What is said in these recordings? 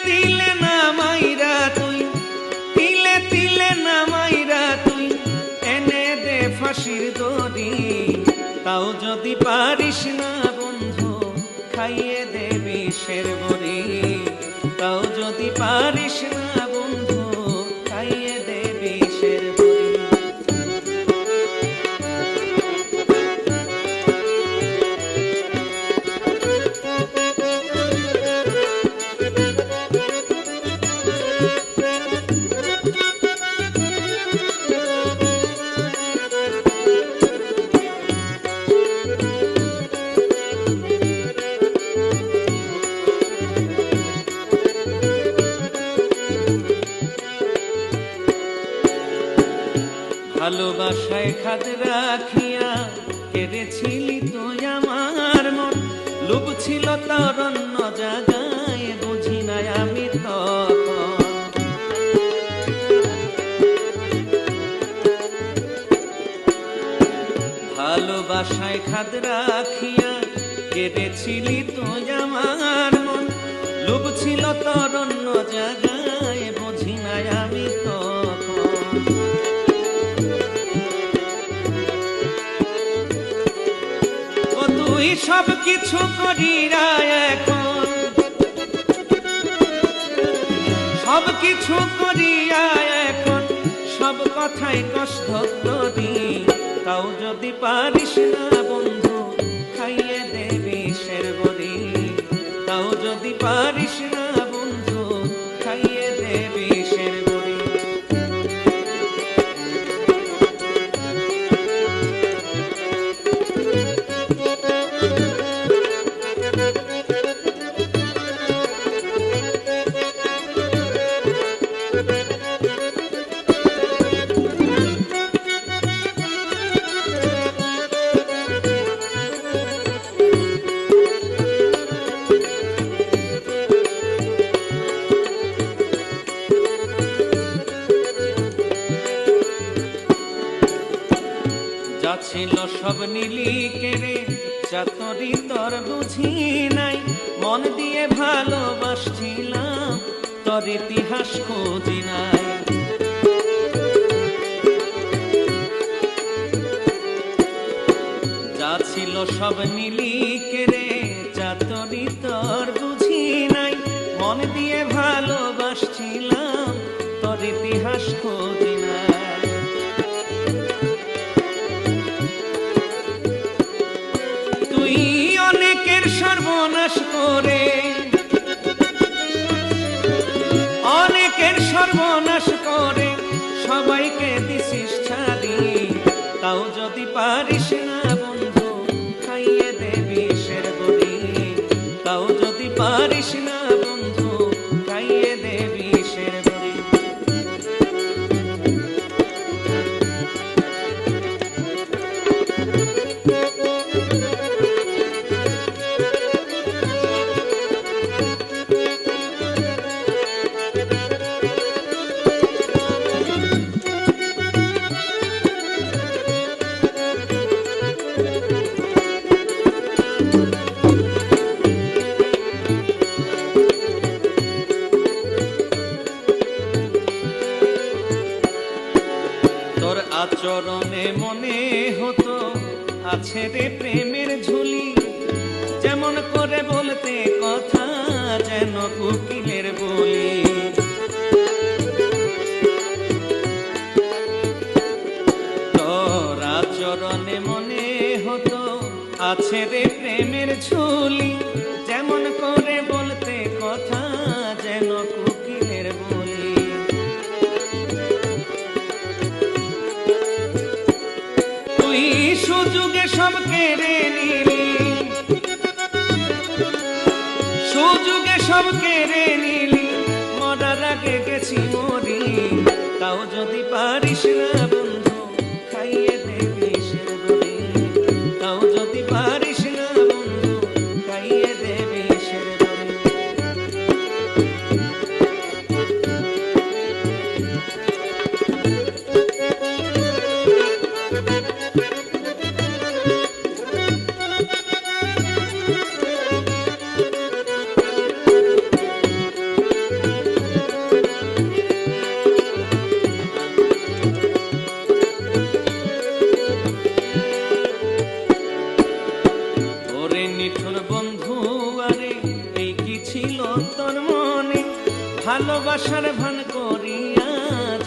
তিলে নামাইরা তুই, তিলে তিলে নামাইরা তুই এনে দে ফাঁসির দড়ি। তাও যদি পারিস না বন্ধু খাইয়ে দে বিষের বড়ি। তাও যদি পারিস না বন্ধু খাইয়ে দে বিষের বড়ি। ভালোবাসায় খাদ রাখিয়া কেড়েছিলি তুই আমার মন। লোভ ছিল তোর অন্য জায়গায়, বুঝি নাই আমি তখন। ভালোবাসায় খাদ রাখিয়া কেড়েছিলি তুই আমার মন। লোভ ছিল তোর অন্য জায়গায়, বুঝি নাই আমি তখন। তুই সব কিছু করিরা এখন, সব কিছু করিয়া এখন সব কথাই কষ্ট করি। তাও যদি পারিস না বন্ধু খাইয়ে দে বিষের বড়ি। তাও যদি পারিস না বন্ধু খাইয়ে দে বিষের বড়ি। যা ছিল সব নীলি কেড়ে চাতরি তোর বুঝি নাই। মন দিয়ে ভালোবাসছিলাম তোর ইতিহাস খুঁজি নাই। যা ছিল সব নীলি কেড়ে চাতরি তোর বুঝি নাই। মন দিয়ে ভালোবাসছিলাম তোর ইতিহাস খুঁজি নাই। অনেকের সর্বনাশ করে, অনেকের সর্বনাশ করে সবাইকে দিছিস ছাড়ি। তাও যদি পারিস না বন্ধু খাইয়ে দে বিষের বড়ি। তাও যদি পারিস না বন্ধু খাইয়ে দে বিষের বড়ি। আচরণে মনে হতো আছে রে প্রেমের ঝুলি। যেমন করে বলতে কথা যেন কোকিলের বলি। তোর আচরণে মনে হতো আছে রে প্রেমের ঝুলি। যেমন করে বলতে কথা যেন কোকিলের বলি। তুই সুযোগে সব কেড়ে নিলি, সুযোগে সব কেড়ে নিলি। মরার আগে গেছি মরি। তাও যদি পারিস না বন্ধু খাইয়ে দে বিষের বড়ি। তাও যদি পারিস না বন্ধু খাইয়ে দে বিষের বড়ি। তোর মনে ভালোবাসার ভান করিয়া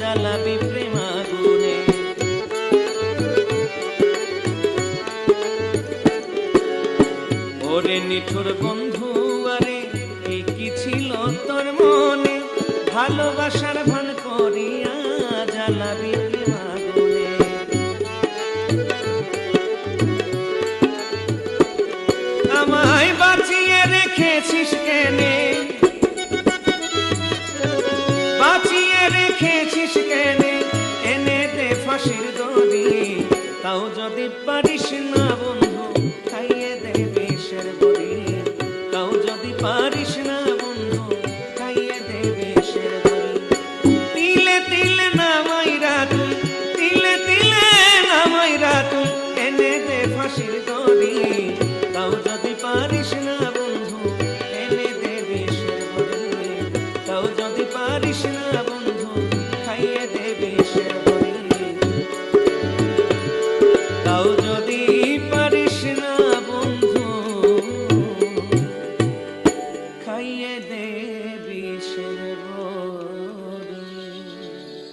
জ্বালাবি প্রেমাগুনে। ওরে নিঠুর বন্ধু আরে কি ছিল তোর মনে ভালোবাসার ভান করিয়া জ্বালাবি প্রেমাগুনে। আমায় বাঁচিয়ে রেখেছিস কেনে, বাঁচিয়ে রেখেছিস কেনে, এনে দে ফাঁসির দড়ি। তাও যদি পারিস না বন্ধু খাইয়ে দে বিষের বড়ি। তাও যদি পারিস না বন্ধু খাইয়ে দে বিষের বড়ি। তিলে তিলে নামাইরা তুই, তিলে তিলে নামাইরা তুই, এনে দে ফাঁসির দড়ি। তাও যদি পারিস না বন্ধু এনে দে বিষের বড়ি। তাও যদি পারিস